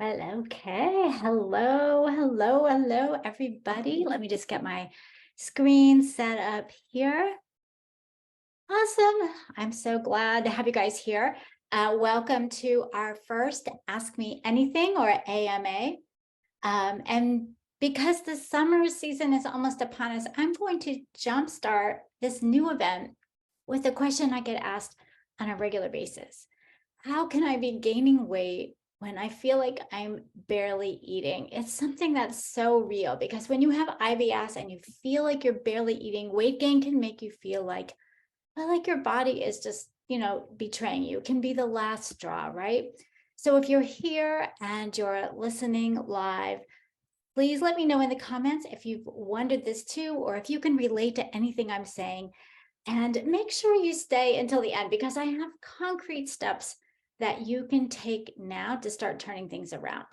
Well, okay. Hello, everybody. Let me just get my screen set up here. Awesome. I'm so glad to have you guys here. Welcome to our first Ask Me Anything or AMA. And because the summer season is almost upon us, I'm going to jumpstart this new event with a question I get asked on a regular basis. How can I be gaining weight when I feel like I'm barely eating? It's something that's so real because when you have IBS and you feel like you're barely eating, weight gain can make you feel like your body is just, betraying you. It can be the last straw, right? So if you're here and you're listening live, please let me know in the comments if you've wondered this too, or if you can relate to anything I'm saying. And make sure you stay until the end because I have concrete steps that you can take now to start turning things around.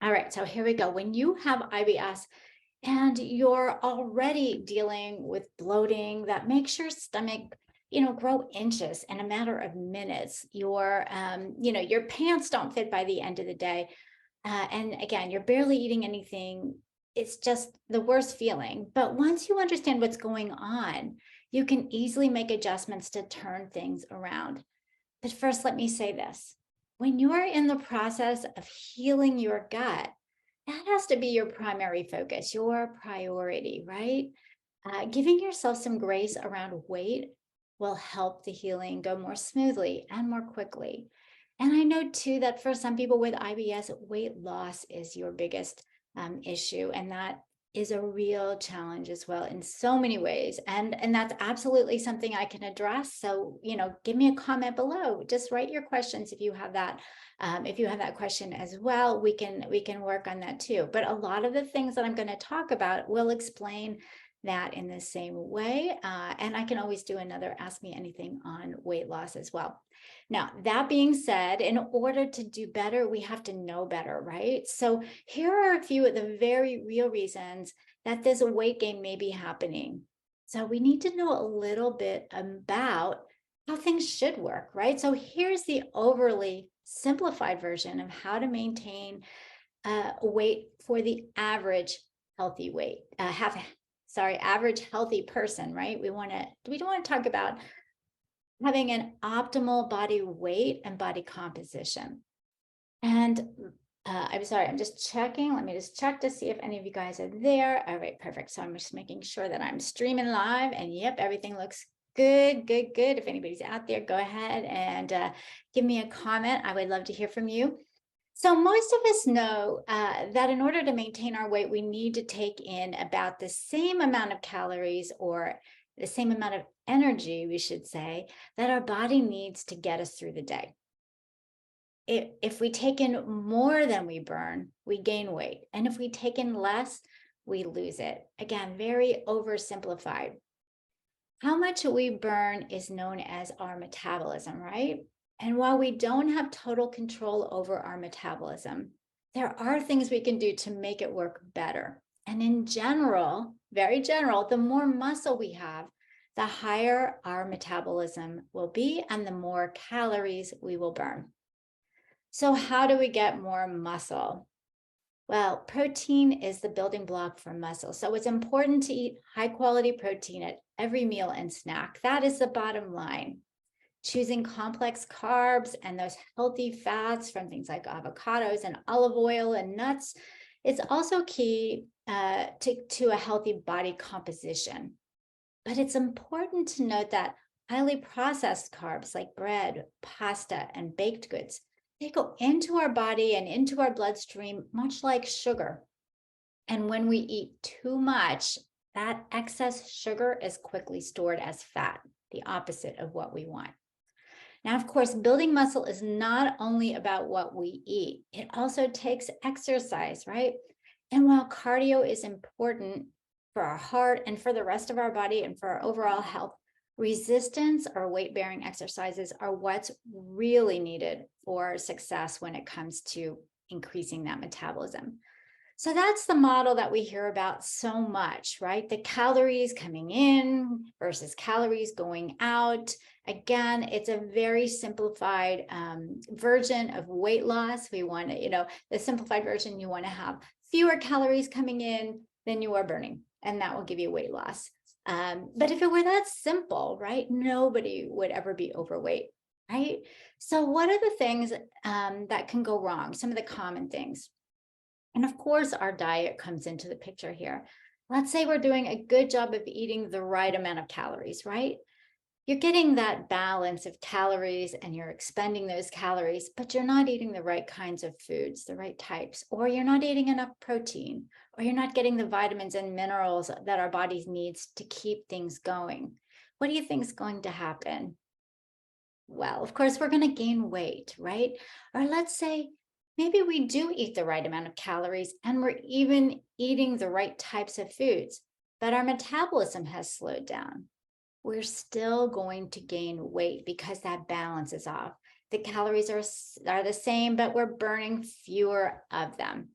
All right, so here we go. When you have IBS and you're already dealing with bloating that makes your stomach, grow inches in a matter of minutes, your pants don't fit by the end of the day. And again, you're barely eating anything. It's just the worst feeling. But once you understand what's going on, you can easily make adjustments to turn things around. But first, let me say this. When you are in the process of healing your gut, that has to be your primary focus, your priority, right? Giving yourself some grace around weight will help the healing go more smoothly and more quickly. And I know too that for some people with IBS, weight loss is your biggest issue, and that is a real challenge as well in so many ways. And that's absolutely something I can address. So, give me a comment below. Just write your questions if you have that. If you have that question as well, we can work on that too. But a lot of the things that I'm going to talk about will explain that in the same way. And I can always do another Ask Me Anything on weight loss as well. Now, that being said, in order to do better, we have to know better, right? So here are a few of the very real reasons that this weight gain may be happening. So we need to know a little bit about how things should work, right? So here's the overly simplified version of how to maintain weight for the average healthy weight, average healthy person, right? We don't want to talk about having an optimal body weight and body composition. And I'm sorry, I'm just checking. Let me just check to see if any of you guys are there. All right, perfect. So I'm just making sure that I'm streaming live, and yep, everything looks good. If anybody's out there, go ahead and give me a comment. I would love to hear from you. So most of us know that in order to maintain our weight, we need to take in about the same amount of calories, or the same amount of energy, we should say, that our body needs to get us through the day. If we take in more than we burn, we gain weight. And if we take in less, we lose it. Again, very oversimplified. How much we burn is known as our metabolism, right? And while we don't have total control over our metabolism, there are things we can do to make it work better. And in general, very general, the more muscle we have, the higher our metabolism will be and the more calories we will burn. So how do we get more muscle? Well, protein is the building block for muscle. So it's important to eat high quality protein at every meal and snack. That is the bottom line. Choosing complex carbs and those healthy fats from things like avocados and olive oil and nuts is also key to a healthy body composition. But it's important to note that highly processed carbs like bread, pasta, and baked goods, they go into our body and into our bloodstream much like sugar. And when we eat too much, that excess sugar is quickly stored as fat, the opposite of what we want. Now, of course, building muscle is not only about what we eat, it also takes exercise, right? And while cardio is important for our heart and for the rest of our body and for our overall health, resistance or weight-bearing exercises are what's really needed for success when it comes to increasing that metabolism. So that's the model that we hear about so much, right? The calories coming in versus calories going out. Again, it's a very simplified version of weight loss. We want to, the simplified version, you want to have fewer calories coming in than you are burning, and that will give you weight loss. But if it were that simple, right, nobody would ever be overweight, right? So what are the things that can go wrong? Some of the common things. And of course, our diet comes into the picture here. Let's say we're doing a good job of eating the right amount of calories, right? You're getting that balance of calories and you're expending those calories, but you're not eating the right kinds of foods, the right types, or you're not eating enough protein, or you're not getting the vitamins and minerals that our bodies needs to keep things going. What do you think is going to happen? Well, of course, we're going to gain weight, right? Or let's say maybe we do eat the right amount of calories and we're even eating the right types of foods, but our metabolism has slowed down. We're still going to gain weight because that balance is off. The calories are the same, but we're burning fewer of them.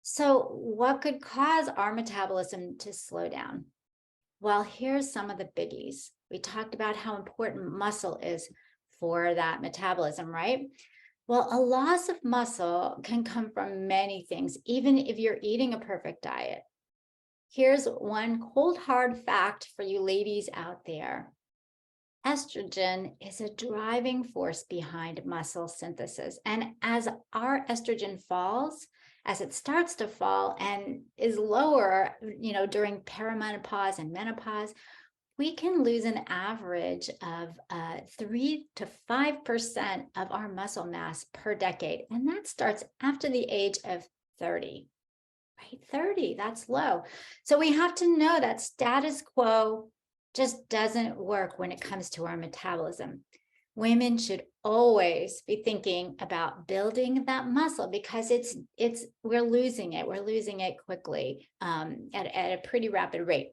So what could cause our metabolism to slow down? Well, here's some of the biggies. We talked about how important muscle is for that metabolism, right? Well, a loss of muscle can come from many things, even if you're eating a perfect diet. Here's one cold hard fact for you ladies out there. Estrogen is a driving force behind muscle synthesis. And as our estrogen falls, as it starts to fall and is lower, during perimenopause and menopause, we can lose an average of 3 to 5% of our muscle mass per decade. And that starts after the age of 30. Right? 30, that's low. So we have to know that status quo just doesn't work when it comes to our metabolism. Women should always be thinking about building that muscle because we're losing it quickly at a pretty rapid rate.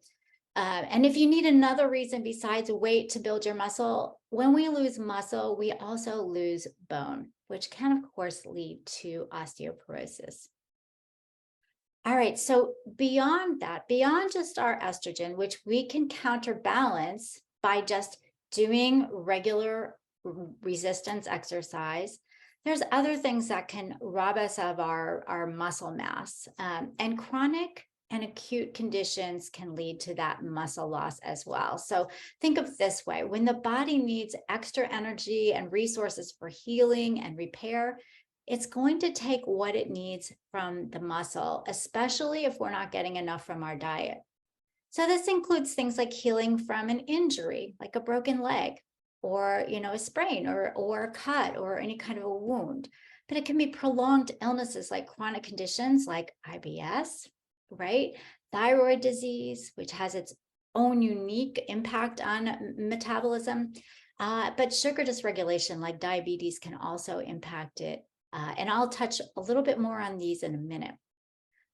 And if you need another reason besides weight to build your muscle, when we lose muscle, we also lose bone, which can, of course, lead to osteoporosis. All right, so beyond that, beyond just our estrogen, which we can counterbalance by just doing regular resistance exercise, there's other things that can rob us of our muscle mass. And chronic and acute conditions can lead to that muscle loss as well. So think of it this way, when the body needs extra energy and resources for healing and repair, it's going to take what it needs from the muscle, especially if we're not getting enough from our diet. So this includes things like healing from an injury, like a broken leg, or a sprain or a cut or any kind of a wound. But it can be prolonged illnesses like chronic conditions like IBS, right? Thyroid disease, which has its own unique impact on metabolism. But sugar dysregulation like diabetes can also impact it. And I'll touch a little bit more on these in a minute.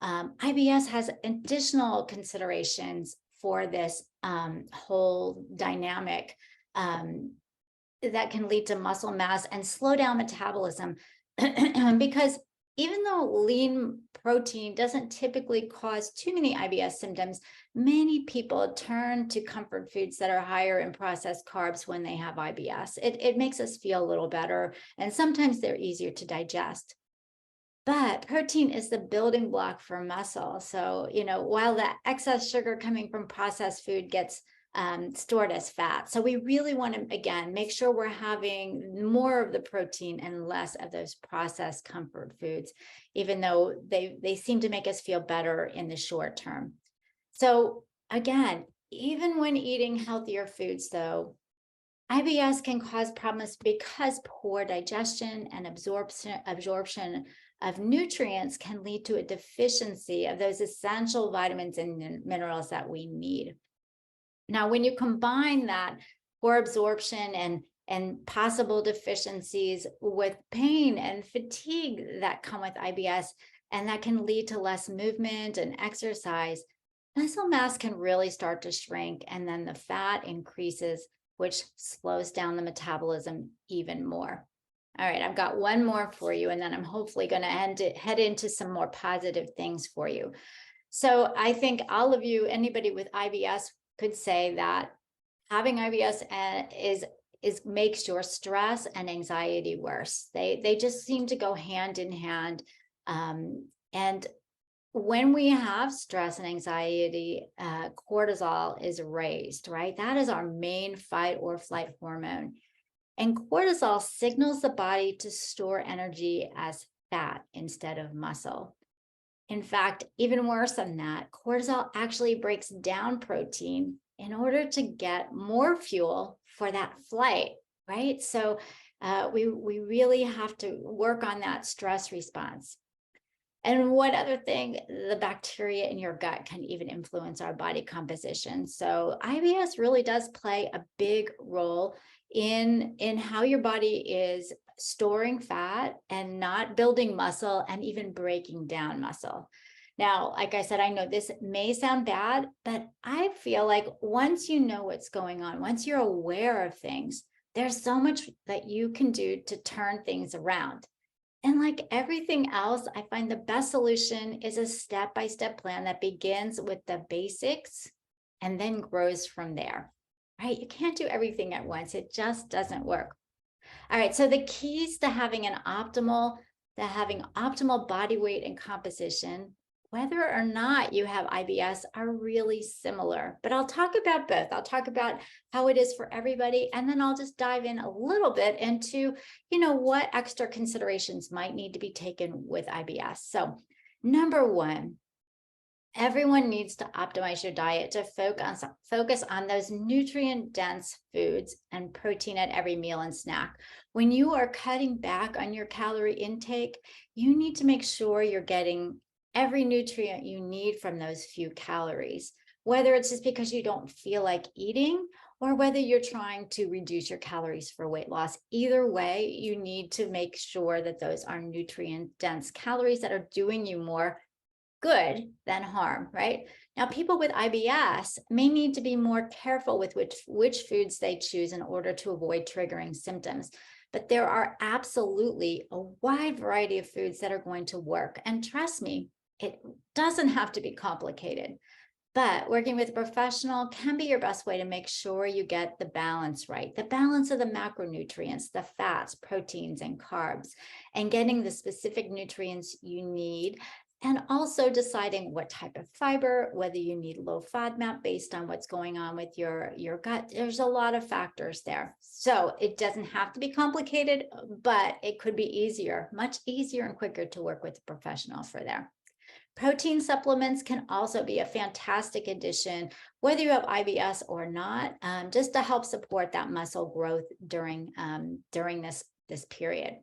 IBS has additional considerations for this whole dynamic that can lead to muscle mass and slow down metabolism because even though lean protein doesn't typically cause too many IBS symptoms, many people turn to comfort foods that are higher in processed carbs when they have IBS. It makes us feel a little better, and sometimes they're easier to digest. But protein is the building block for muscle. So, while the excess sugar coming from processed food gets stored as fat. So we really want to, again, make sure we're having more of the protein and less of those processed comfort foods, even though they seem to make us feel better in the short term. So again, even when eating healthier foods, though, IBS can cause problems because poor digestion and absorption of nutrients can lead to a deficiency of those essential vitamins and minerals that we need. Now, when you combine that poor absorption and possible deficiencies with pain and fatigue that come with IBS, and that can lead to less movement and exercise, muscle mass can really start to shrink, and then the fat increases, which slows down the metabolism even more. All right, I've got one more for you, and then I'm hopefully going to head into some more positive things for you. So I think all of you, anybody with IBS, could say that having IBS is makes your stress and anxiety worse. They just seem to go hand in hand. And when we have stress and anxiety, cortisol is raised, right? That is our main fight or flight hormone. And cortisol signals the body to store energy as fat instead of muscle. In fact, even worse than that, cortisol actually breaks down protein in order to get more fuel for that flight, right? So we really have to work on that stress response. And one other thing, the bacteria in your gut can even influence our body composition. So IBS really does play a big role in how your body is storing fat and not building muscle and even breaking down muscle. Now, like I said, I know this may sound bad, but I feel like once you know what's going on, once you're aware of things, there's so much that you can do to turn things around. And like everything else, I find the best solution is a step-by-step plan that begins with the basics and then grows from there, right? You can't do everything at once. It just doesn't work. All right, so the keys to having optimal body weight and composition, whether or not you have IBS, are really similar. But I'll talk about both. I'll talk about how it is for everybody, and then I'll just dive in a little bit into, what extra considerations might need to be taken with IBS. So, number one, everyone needs to optimize your diet to focus on those nutrient-dense foods and protein at every meal and snack. When you are cutting back on your calorie intake, you need to make sure you're getting every nutrient you need from those few calories, whether it's just because you don't feel like eating or whether you're trying to reduce your calories for weight loss. Either way, you need to make sure that those are nutrient-dense calories that are doing you more good than harm, right? Now, people with IBS may need to be more careful with which foods they choose in order to avoid triggering symptoms. But there are absolutely a wide variety of foods that are going to work. And trust me, it doesn't have to be complicated. But working with a professional can be your best way to make sure you get the balance right, the balance of the macronutrients, the fats, proteins, and carbs, and getting the specific nutrients you need. And also deciding what type of fiber, whether you need low FODMAP based on what's going on with your gut. There's a lot of factors there. So it doesn't have to be complicated, but it could be easier, much easier and quicker to work with a professional for there. Protein supplements can also be a fantastic addition, whether you have IBS or not, just to help support that muscle growth during this period.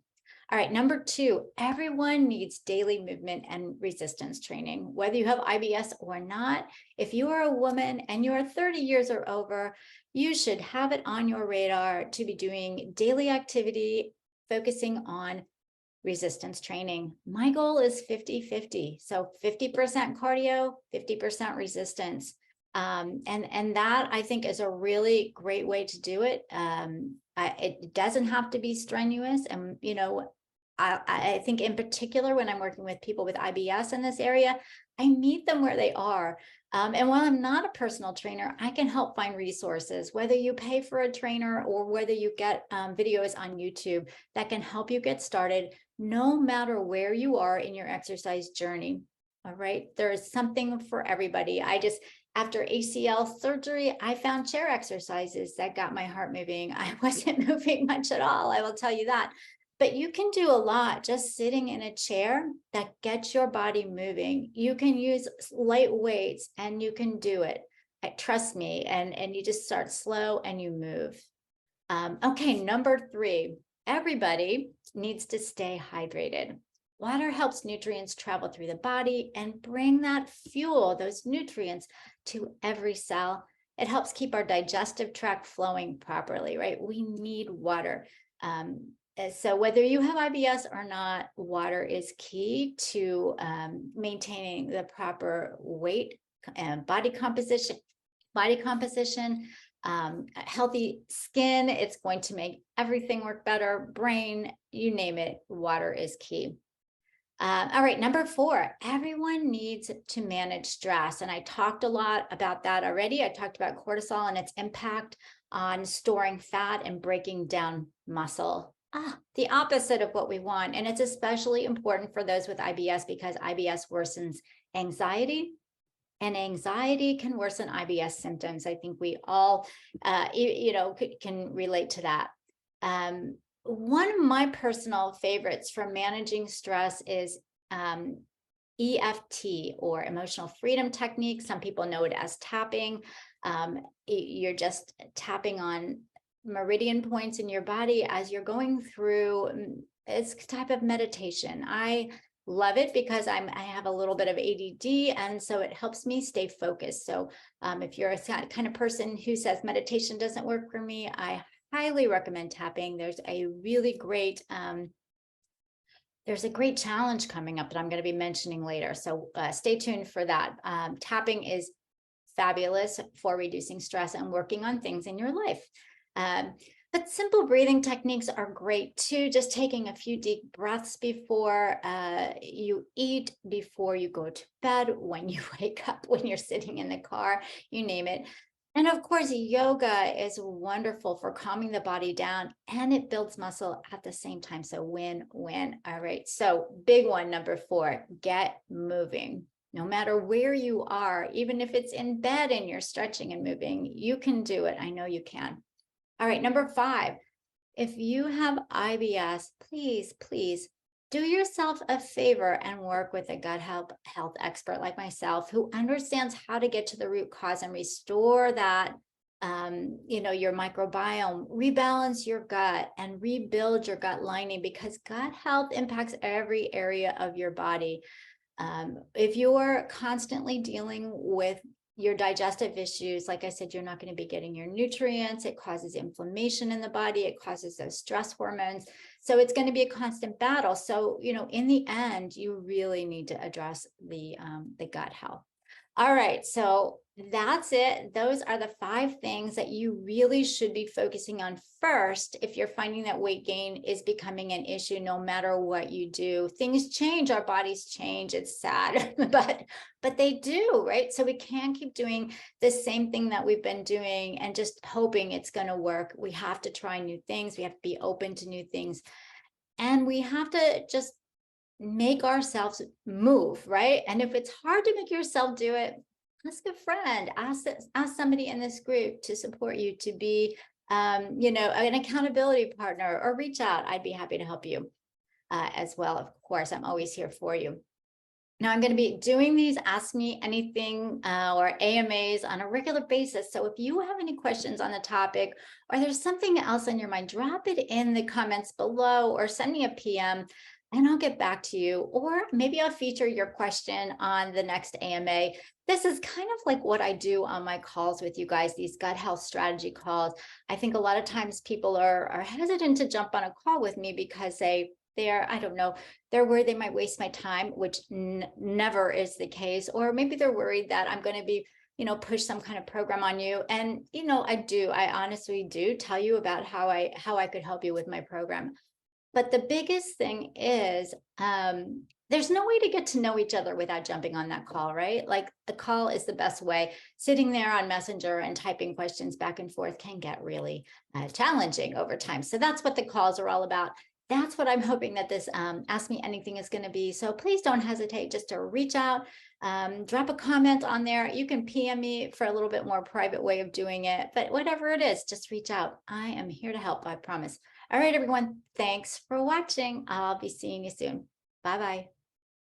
All right, number two, everyone needs daily movement and resistance training, whether you have IBS or not. If you are a woman and you are 30 years or over, you should have it on your radar to be doing daily activity, focusing on resistance training. My goal is 50-50. So 50% cardio, 50% resistance. And that I think is a really great way to do it. It doesn't have to be strenuous. And, I think in particular, when I'm working with people with IBS in this area, I meet them where they are. And while I'm not a personal trainer, I can help find resources, whether you pay for a trainer or whether you get videos on YouTube that can help you get started, no matter where you are in your exercise journey. All right, there's something for everybody. After ACL surgery, I found chair exercises that got my heart moving. I wasn't moving much at all, I will tell you that. But you can do a lot just sitting in a chair that gets your body moving. You can use light weights and you can do it. Trust me, and you just start slow and you move. Okay, number three, everybody needs to stay hydrated. Water helps nutrients travel through the body and bring that fuel, those nutrients, to every cell. It helps keep our digestive tract flowing properly, right? We need water. So whether you have IBS or not, water is key to maintaining the proper weight and body composition, healthy skin. It's going to make everything work better. Brain, you name it, water is key. All right, number 4, everyone needs to manage stress. And I talked a lot about that already. I talked about cortisol and its impact on storing fat and breaking down muscle. The opposite of what we want. And it's especially important for those with IBS because IBS worsens anxiety. And anxiety can worsen IBS symptoms. I think we all, can relate to that. One of my personal favorites for managing stress is EFT, or emotional freedom technique. Some people know it as tapping. You're just tapping on meridian points in your body as you're going through. It's a type of meditation. I love it because I have a little bit of ADD, and so it helps me stay focused. So if you're a kind of person who says meditation doesn't work for me, I highly recommend tapping. There's a great challenge coming up that I'm going to be mentioning later. So stay tuned for that. Tapping is fabulous for reducing stress and working on things in your life. But simple breathing techniques are great too. Just taking a few deep breaths before you eat, before you go to bed, when you wake up, when you're sitting in the car, you name it. And of course, yoga is wonderful for calming the body down, and it builds muscle at the same time. So win-win. All right. So big one, number 4, get moving. No matter where you are, even if it's in bed and you're stretching and moving, you can do it. I know you can. All right. Number 5, if you have IBS, please do yourself a favor and work with a gut health expert like myself, who understands how to get to the root cause and restore that, your microbiome, rebalance your gut and rebuild your gut lining, because gut health impacts every area of your body. If you're constantly dealing with your digestive issues, like I said, you're not going to be getting your nutrients. It causes inflammation in the body. It causes those stress hormones. So it's going to be a constant battle. So, in the end, you really need to address the gut health. All right, so that's it. Those are the 5 things that you really should be focusing on first if you're finding that weight gain is becoming an issue. No matter what you do, things change, our bodies change. It's sad, but they do, right? So we can't keep doing the same thing that we've been doing and just hoping it's going to work. We have to try new things. We have to be open to new things, and we have to just make ourselves move, right? And if it's hard to make yourself do it, ask a friend, ask somebody in this group to support you, to be, an accountability partner, or reach out. I'd be happy to help you as well. Of course, I'm always here for you. Now, I'm going to be doing these Ask Me Anything or AMAs on a regular basis. So if you have any questions on the topic, or there's something else on your mind, drop it in the comments below or send me a PM and I'll get back to you. Or maybe I'll feature your question on the next AMA. This is kind of like what I do on my calls with you guys, these gut health strategy calls. I think a lot of times people are hesitant to jump on a call with me because I don't know, they're worried they might waste my time, which never is the case. Or maybe they're worried that I'm going to be, push some kind of program on you. And, I honestly do tell you about how I could help you with my program. But the biggest thing is, there's no way to get to know each other without jumping on that call, right? Like, the call is the best way. Sitting there on Messenger and typing questions back and forth can get really challenging over time. So that's what the calls are all about. That's what I'm hoping that this Ask Me Anything is going to be. So please don't hesitate just to reach out, drop a comment on there. You can PM me for a little bit more private way of doing it, but whatever it is, just reach out. I am here to help, I promise. All right, everyone. Thanks for watching. I'll be seeing you soon. Bye-bye.